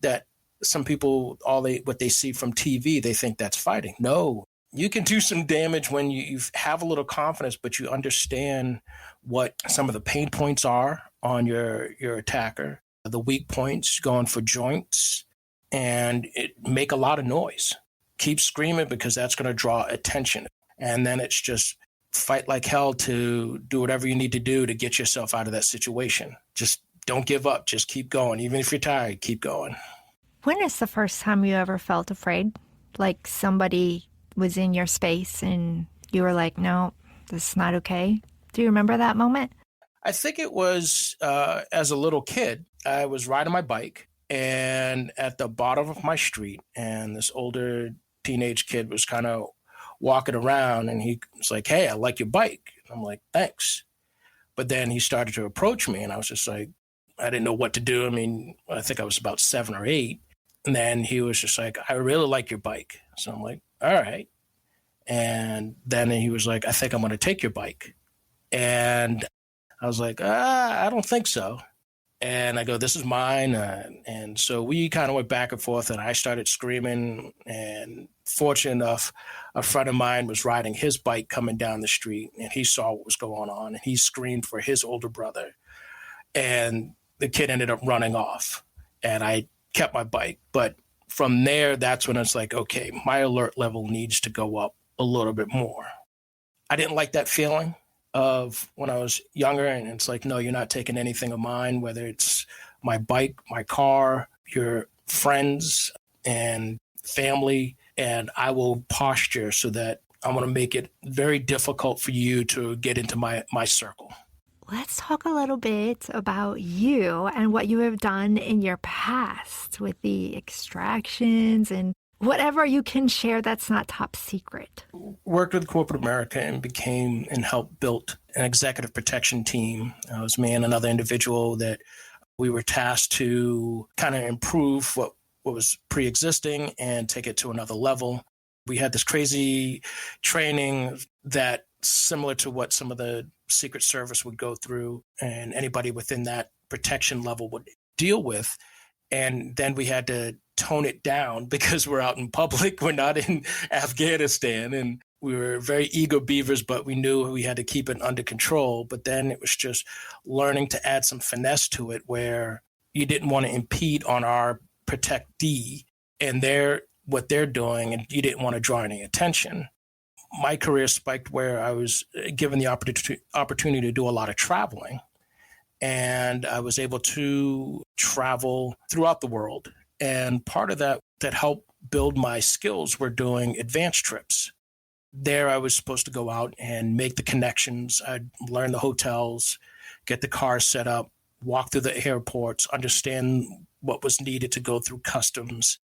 that some people, what they see from TV, they think that's fighting. No, you can do some damage when you have a little confidence, but you understand what some of the pain points are on your attacker, the weak points, going for joints, and make a lot of noise. Keep screaming because that's going to draw attention. And then it's just fight like hell to do whatever you need to do to get yourself out of that situation. Just don't give up. Just keep going. Even if you're tired, keep going. When is the first time you ever felt afraid? Like somebody was in your space and you were like, no, this is not okay. Do you remember that moment? I think it was as a little kid. I was riding my bike and at the bottom of my street, and this older teenage kid was kind of walking around and he was like, hey, I like your bike. I'm like, thanks. But then he started to approach me and I was just like, I didn't know what to do. I mean, I think I was about 7 or 8. And then he was just like, I really like your bike. So I'm like, all right. And then he was like, I think I'm going to take your bike. And I was like, I don't think so. And I go, this is mine. And so we kind of went back and forth and I started screaming. And fortunate enough, a friend of mine was riding his bike coming down the street and he saw what was going on and he screamed for his older brother. And the kid ended up running off and I kept my bike. But from there, that's when it's like, okay, my alert level needs to go up a little bit more. I didn't like that feeling of when I was younger. And it's like, no, you're not taking anything of mine, whether it's my bike, my car, your friends and family. And I will posture so that I'm going to make it very difficult for you to get into my circle. Let's talk a little bit about you and what you have done in your past with the extractions and whatever you can share that's not top secret. Worked with corporate America and helped build an executive protection team. It was me and another individual that we were tasked to kind of improve what was pre-existing and take it to another level. We had this crazy training that similar to what some of the Secret Service would go through and anybody within that protection level would deal with. And then we had to tone it down because we're out in public. We're not in Afghanistan. And we were very eager beavers, but we knew we had to keep it under control. But then it was just learning to add some finesse to it where you didn't want to impede on our protectee and what they're doing, and you didn't want to draw any attention. My career spiked where I was given the opportunity to do a lot of traveling. And I was able to travel throughout the world. And part of that helped build my skills were doing advanced trips. There I was supposed to go out and make the connections. I'd learn the hotels, get the car set up, walk through the airports, understand what was needed to go through customs.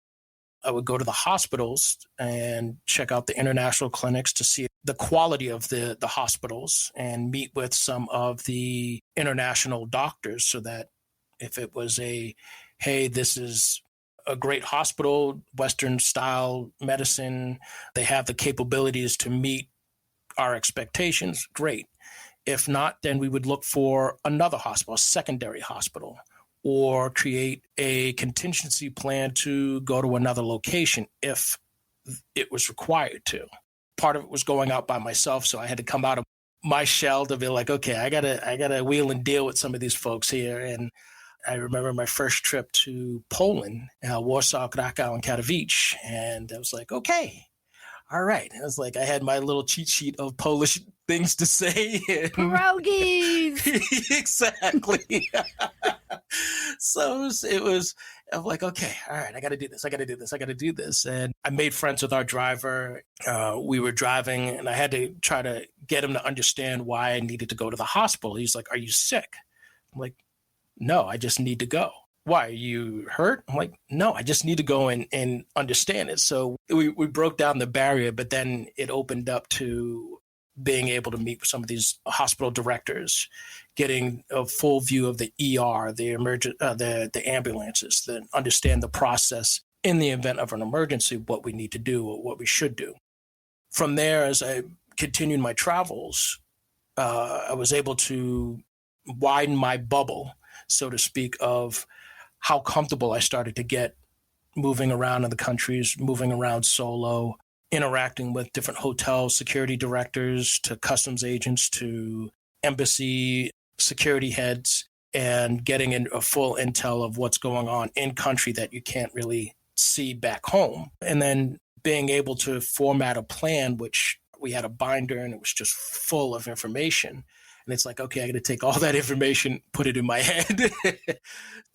I would go to the hospitals and check out the international clinics to see the quality of the hospitals and meet with some of the international doctors so that if it was hey, this is a great hospital, Western style medicine, they have the capabilities to meet our expectations, great. If not, then we would look for another hospital, a secondary hospital, or create a contingency plan to go to another location if it was required to. Part of it was going out by myself, so I had to come out of my shell to be like, okay, I gotta wheel and deal with some of these folks here. And I remember my first trip to Poland, Warsaw, Krakow, and Katowice, and I was like, okay, all right. It was like I had my little cheat sheet of Polish things to say. Pierogies! Exactly. So I'm like, okay, all right, I got to do this. I got to do this. I got to do this. And I made friends with our driver. We were driving, and I had to try to get him to understand why I needed to go to the hospital. He's like, are you sick? I'm like, no, I just need to go. Why, are you hurt? I'm like, no, I just need to go and understand it. So we broke down the barrier, but then it opened up to being able to meet with some of these hospital directors, getting a full view of the ER, the ambulances, then understand the process in the event of an emergency, what we need to do or what we should do. From there, as I continued my travels, I was able to widen my bubble, so to speak, of how comfortable I started to get moving around in the countries, moving around solo, interacting with different hotel security directors to customs agents to embassy security heads, and getting a full intel of what's going on in country that you can't really see back home. And then being able to format a plan, which we had a binder and it was just full of information. And it's like, okay, I got to take all that information, put it in my head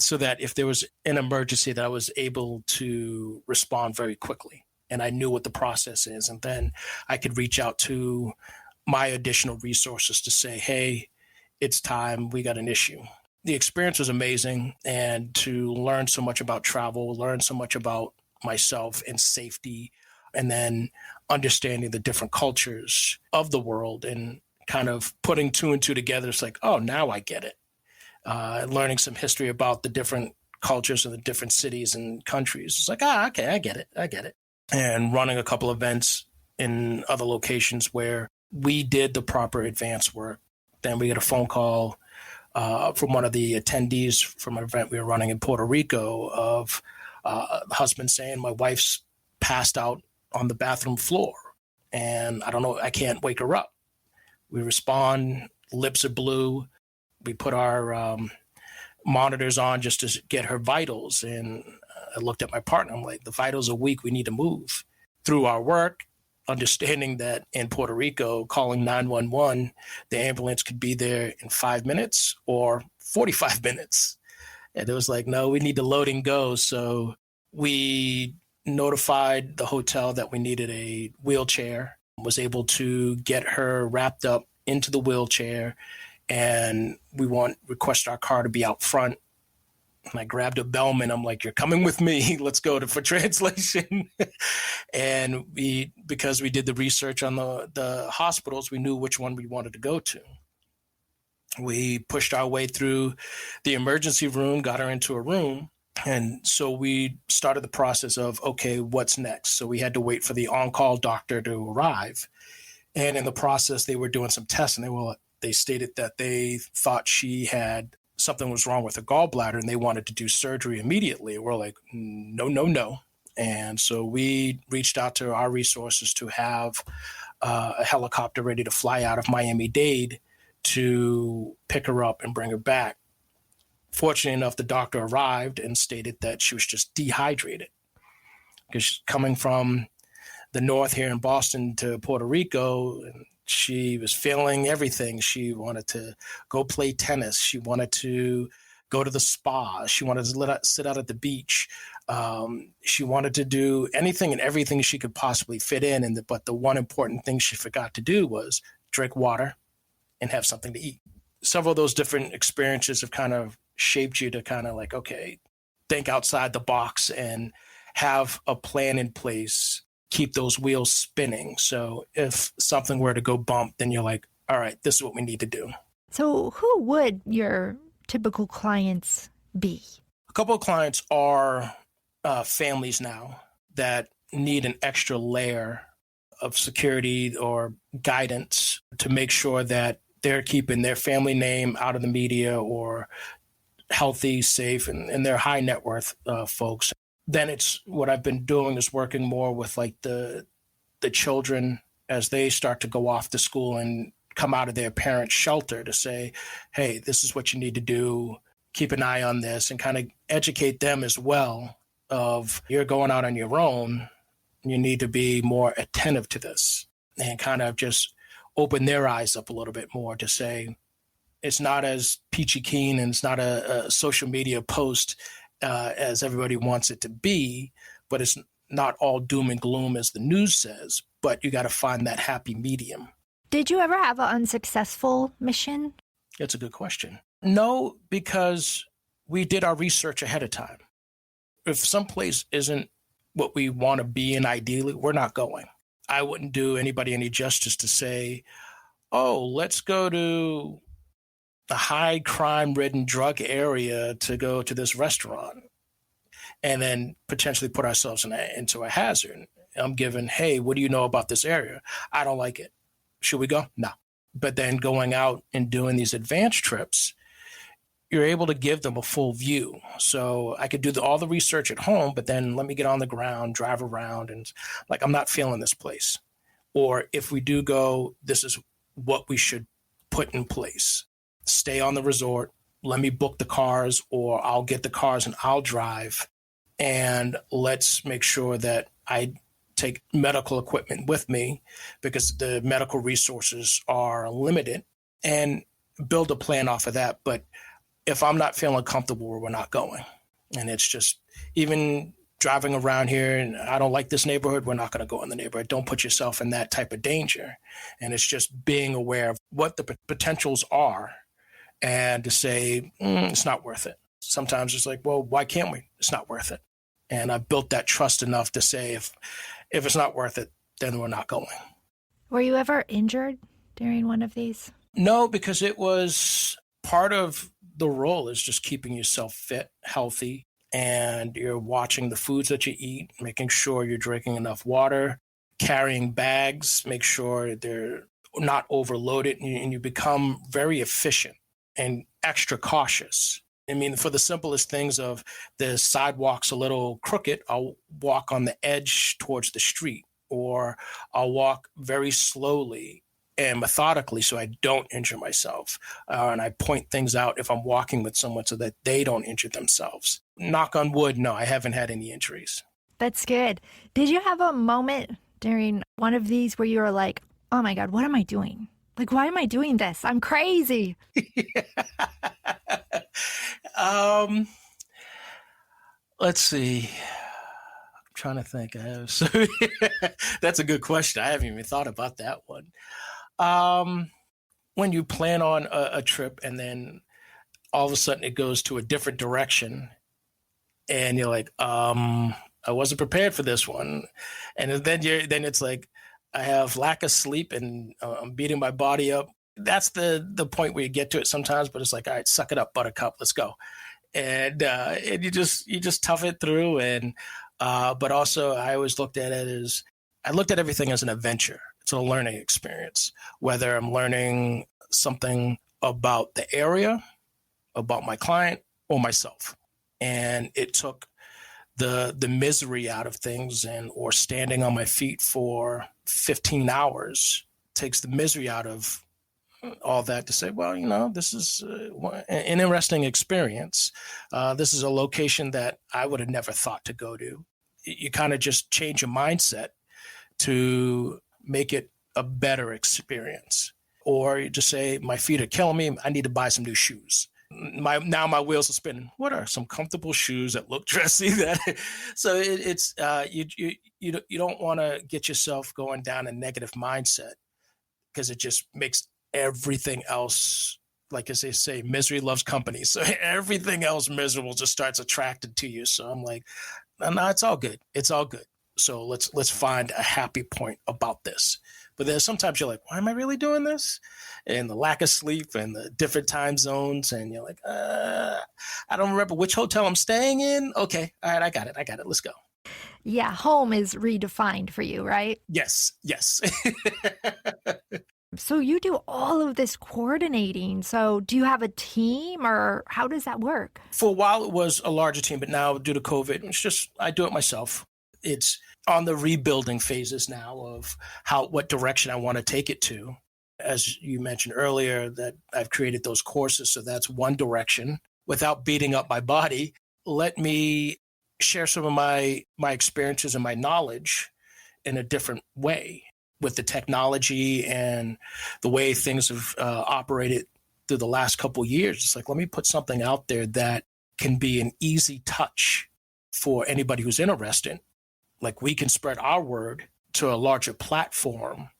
so that if there was an emergency that I was able to respond very quickly. And I knew what the process is. And then I could reach out to my additional resources to say, hey, it's time, we got an issue. The experience was amazing. And to learn so much about travel, learn so much about myself and safety, and then understanding the different cultures of the world and kind of putting two and two together. It's like, oh, now I get it. Learning some history about the different cultures and the different cities and countries. It's like, okay, I get it. And running a couple events in other locations where we did the proper advance work. Then we get a phone call from one of the attendees from an event we were running in Puerto Rico of the husband saying, my wife's passed out on the bathroom floor and I don't know, I can't wake her up. We respond, lips are blue. We put our monitors on just to get her vitals. And I looked at my partner. I'm like, the vitals are weak. We need to move. Through our work, understanding that in Puerto Rico, calling 911, the ambulance could be there in 5 minutes or 45 minutes. And it was like, no, we need to load and go. So we notified the hotel that we needed a wheelchair, was able to get her wrapped up into the wheelchair, and we request our car to be out front. And I grabbed a bellman. I'm like, you're coming with me. Let's go for translation. And because we did the research on the hospitals, we knew which one we wanted to go to. We pushed our way through the emergency room, got her into a room. And so we started the process of, okay, what's next? So we had to wait for the on-call doctor to arrive. And in the process, they were doing some tests, and they stated that they thought something was wrong with her gallbladder, and they wanted to do surgery immediately. We're like, no. And so we reached out to our resources to have a helicopter ready to fly out of Miami-Dade to pick her up and bring her back. Fortunately enough, the doctor arrived and stated that she was just dehydrated because coming from the north here in Boston to Puerto Rico, she was feeling everything. She wanted to go play tennis. She wanted to go to the spa. She wanted to sit out at the beach. She wanted to do anything and everything she could possibly fit in. But the one important thing she forgot to do was drink water and have something to eat. Several of those different experiences have kind of shaped you to kind of like, okay, think outside the box and have a plan in place, keep those wheels spinning. So if something were to go bump, then you're like, all right, this is what we need to do. So who would your typical clients be? A couple of clients are families now that need an extra layer of security or guidance to make sure that they're keeping their family name out of the media or healthy, safe, and they're high net worth folks. Then it's what I've been doing is working more with like the children as they start to go off to school and come out of their parents' shelter to say, hey, this is what you need to do. Keep an eye on this and kind of educate them as well of you're going out on your own. You need to be more attentive to this and kind of just open their eyes up a little bit more to say, it's not as peachy keen and it's not a social media post as everybody wants it to be, but it's not all doom and gloom as the news says, but you got to find that happy medium. Did you ever have an unsuccessful mission? It's a good question. No, because we did our research ahead of time. If someplace isn't what we want to be in ideally, we're not going. I wouldn't do anybody any justice to say, oh, let's go to a high crime ridden drug area to go to this restaurant and then potentially put ourselves into a hazard. I'm given, hey, what do you know about this area? I don't like it. Should we go? No. But then going out and doing these advanced trips, you're able to give them a full view. So I could do all the research at home, but then let me get on the ground, drive around, and like, I'm not feeling this place. Or if we do go, this is what we should put in place. Stay on the resort, let me book the cars, or I'll get the cars and I'll drive. And let's make sure that I take medical equipment with me because the medical resources are limited, and build a plan off of that. But if I'm not feeling comfortable, we're not going. And it's just, even driving around here and I don't like this neighborhood, we're not going to go in the neighborhood. Don't put yourself in that type of danger. And it's just being aware of what the potentials are and to say, it's not worth it. Sometimes it's like, well, why can't we? It's not worth it. And I built that trust enough to say, if it's not worth it, then we're not going. Were you ever injured during one of these? No, because it was part of the role is just keeping yourself fit, healthy, and you're watching the foods that you eat, making sure you're drinking enough water, carrying bags, make sure they're not overloaded, and you become very efficient and extra cautious. I mean, for the simplest things of the sidewalk's a little crooked, I'll walk on the edge towards the street, or I'll walk very slowly and methodically so I don't injure myself. And I point things out if I'm walking with someone so that they don't injure themselves. Knock on wood, no, I haven't had any injuries. That's good. Did you have a moment during one of these where you were like, oh my God, what am I doing? Like, why am I doing this? I'm crazy. Let's see. I'm trying to think. That's a good question. I haven't even thought about that one. When you plan on a trip and then all of a sudden it goes to a different direction and you're like, I wasn't prepared for this one. And then it's like, I have lack of sleep and I'm beating my body up. That's the point where you get to it sometimes, but it's like, all right, suck it up, buttercup, let's go. And you just tough it through. And, but also I always looked at it as, I looked at everything as an adventure. It's a learning experience, whether I'm learning something about the area, about my client, or myself. And it took the misery out of things, or standing on my feet for 15 hours takes the misery out of all that to say, well, this is an interesting experience. This is a location that I would have never thought to go to. You kind of just change your mindset to make it a better experience. Or you just say, my feet are killing me. I need to buy some new shoes. Now my wheels are spinning. What are some comfortable shoes that look dressy? So it's you don't want to get yourself going down a negative mindset, because it just makes everything else, like as they say, misery loves company. So everything else miserable just starts attracted to you. So I'm like, no, it's all good. It's all good. So let's find a happy point about this. But then sometimes you're like, why am I really doing this? And the lack of sleep and the different time zones. And you're like, I don't remember which hotel I'm staying in. Okay. All right. I got it. Let's go. Yeah. Home is redefined for you, right? Yes. So you do all of this coordinating. So do you have a team, or how does that work? For a while, it was a larger team, but now due to COVID, it's just, I do it myself. It's on the rebuilding phases now of what direction I want to take it to. As you mentioned earlier, that I've created those courses. So that's one direction. Without beating up my body, let me share some of my experiences and my knowledge in a different way with the technology and the way things have operated through the last couple of years. It's like, let me put something out there that can be an easy touch for anybody who's interested. Like, we can spread our word to a larger platform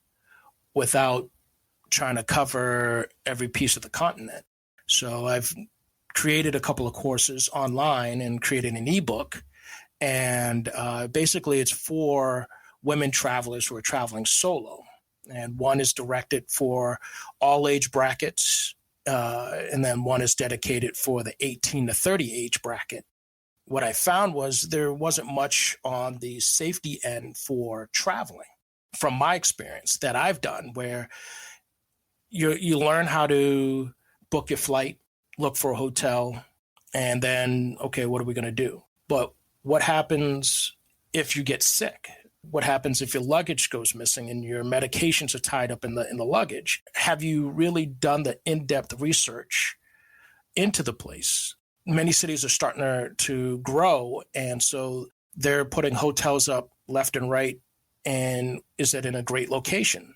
without trying to cover every piece of the continent. So I've created a couple of courses online and created an ebook. And basically it's for women travelers who are traveling solo. And one is directed for all age brackets. And then one is dedicated for the 18 to 30 age bracket. What I found was there wasn't much on the safety end for traveling from my experience that I've done, where you learn how to book your flight, look for a hotel, and then, okay, what are we going to do? But what happens if you get sick? What happens if your luggage goes missing and your medications are tied up in the luggage? Have you really done the in-depth research into the place? Many cities are starting to grow, and so they're putting hotels up left and right. And is it in a great location?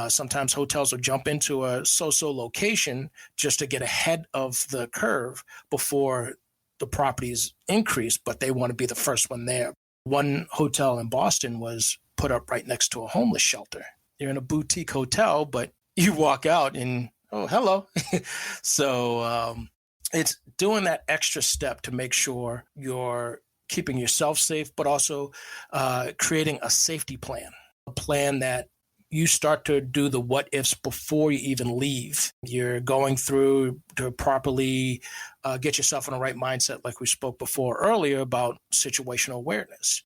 Sometimes hotels will jump into a so-so location just to get ahead of the curve before the properties increase, but they want to be the first one there. One hotel in Boston was put up right next to a homeless shelter. You're in a boutique hotel, but you walk out and, oh, hello. So it's doing that extra step to make sure you're keeping yourself safe, but also creating a safety plan, a plan that you start to do the what ifs before you even leave. You're going through to properly get yourself in the right mindset, like we spoke before earlier about situational awareness.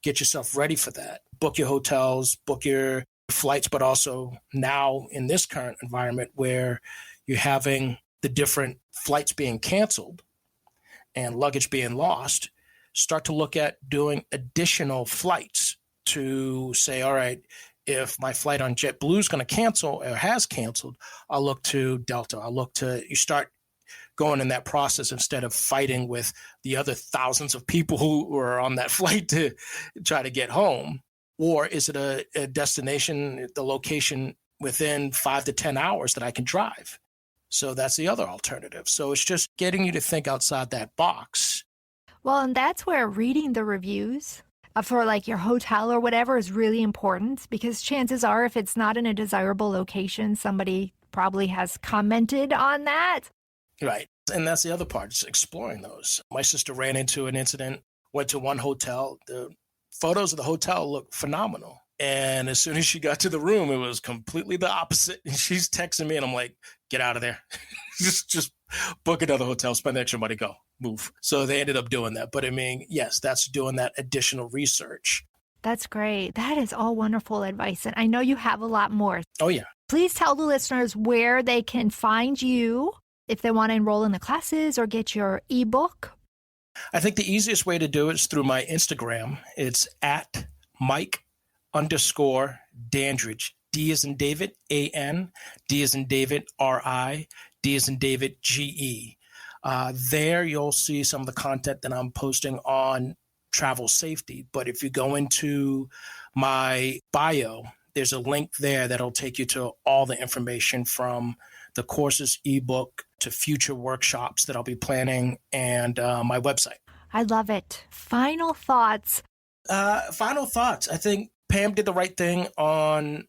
Get yourself ready for that. Book your hotels, book your flights, but also now in this current environment where you're having the different flights being canceled and luggage being lost, start to look at doing additional flights to say, all right, if my flight on JetBlue is going to cancel or has canceled, I'll look to Delta. You start going in that process instead of fighting with the other thousands of people who are on that flight to try to get home. Or is it a destination, the location within 5 to 10 hours that I can drive? So that's the other alternative. So it's just getting you to think outside that box. Well, and that's where reading the reviews for like your hotel or whatever is really important, because chances are if it's not in a desirable location, somebody probably has commented on that. Right. And that's the other part, is exploring those. My sister ran into an incident, went to one hotel. The photos of the hotel looked phenomenal. And as soon as she got to the room, it was completely the opposite. And she's texting me and I'm like, get out of there. just book another hotel, spend extra money, go, move. So they ended up doing that. But I mean, yes, that's doing that additional research. That's great. That is all wonderful advice. And I know you have a lot more. Oh, yeah. Please tell the listeners where they can find you if they want to enroll in the classes or get your ebook. I think the easiest way to do it is through my Instagram. It's at Mike_Dandridge. D as in David, A-N, D as in David, R-I, D as in David, G-E. There you'll see some of the content that I'm posting on travel safety. But if you go into my bio, there's a link there that'll take you to all the information from the courses, ebook, to future workshops that I'll be planning, and my website. I love it. Final thoughts. I think Pam did the right thing on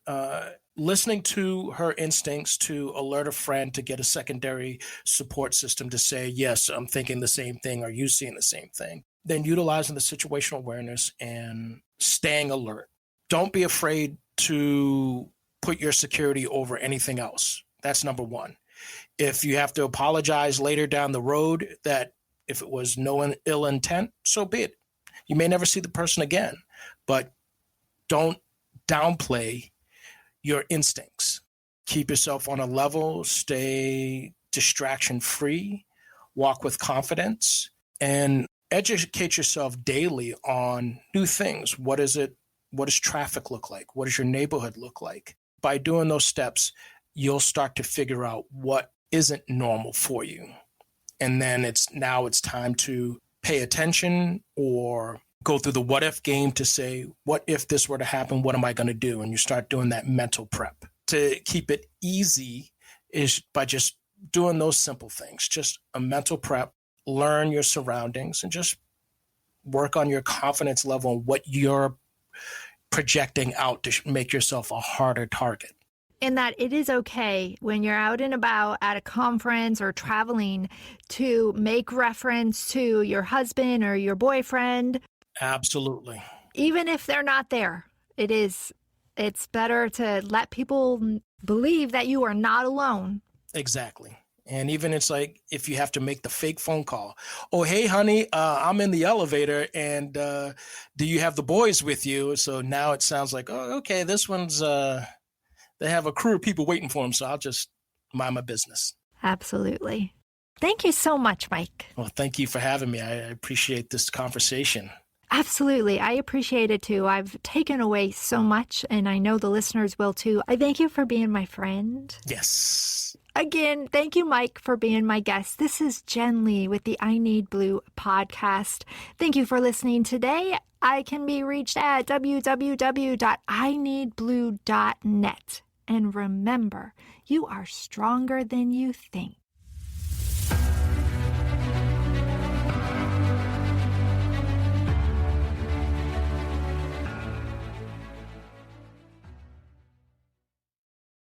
listening to her instincts to alert a friend, to get a secondary support system to say, yes, I'm thinking the same thing. Are you seeing the same thing? Then utilizing the situational awareness and staying alert. Don't be afraid to put your security over anything else. That's number one. If you have to apologize later down the road, that if it was no ill intent, so be it. You may never see the person again, but don't downplay your instincts. Keep yourself on a level, stay distraction free, walk with confidence, and educate yourself daily on new things. What is it? What does traffic look like? What does your neighborhood look like? By doing those steps, you'll start to figure out what isn't normal for you. And then it's time to pay attention or go through the what if game to say, what if this were to happen? What am I going to do? And you start doing that mental prep. To keep it easy is by just doing those simple things, just a mental prep, learn your surroundings, and just work on your confidence level and what you're projecting out to make yourself a harder target. In that it is okay when you're out and about at a conference or traveling to make reference to your husband or your boyfriend. Absolutely. Even if they're not there, it's better to let people believe that you are not alone. Exactly. And even it's like if you have to make the fake phone call. Oh, hey, honey, I'm in the elevator and do you have the boys with you? So now it sounds like, oh, okay, this one's, they have a crew of people waiting for them. So I'll just mind my business. Absolutely. Thank you so much, Mike. Well, thank you for having me. I appreciate this conversation. Absolutely. I appreciate it too. I've taken away so much, and I know the listeners will too. I thank you for being my friend. Yes. Again, thank you, Mike, for being my guest. This is Jen Lee with the I Need Blue podcast. Thank you for listening today. I can be reached at www.ineedblue.net. And remember, you are stronger than you think.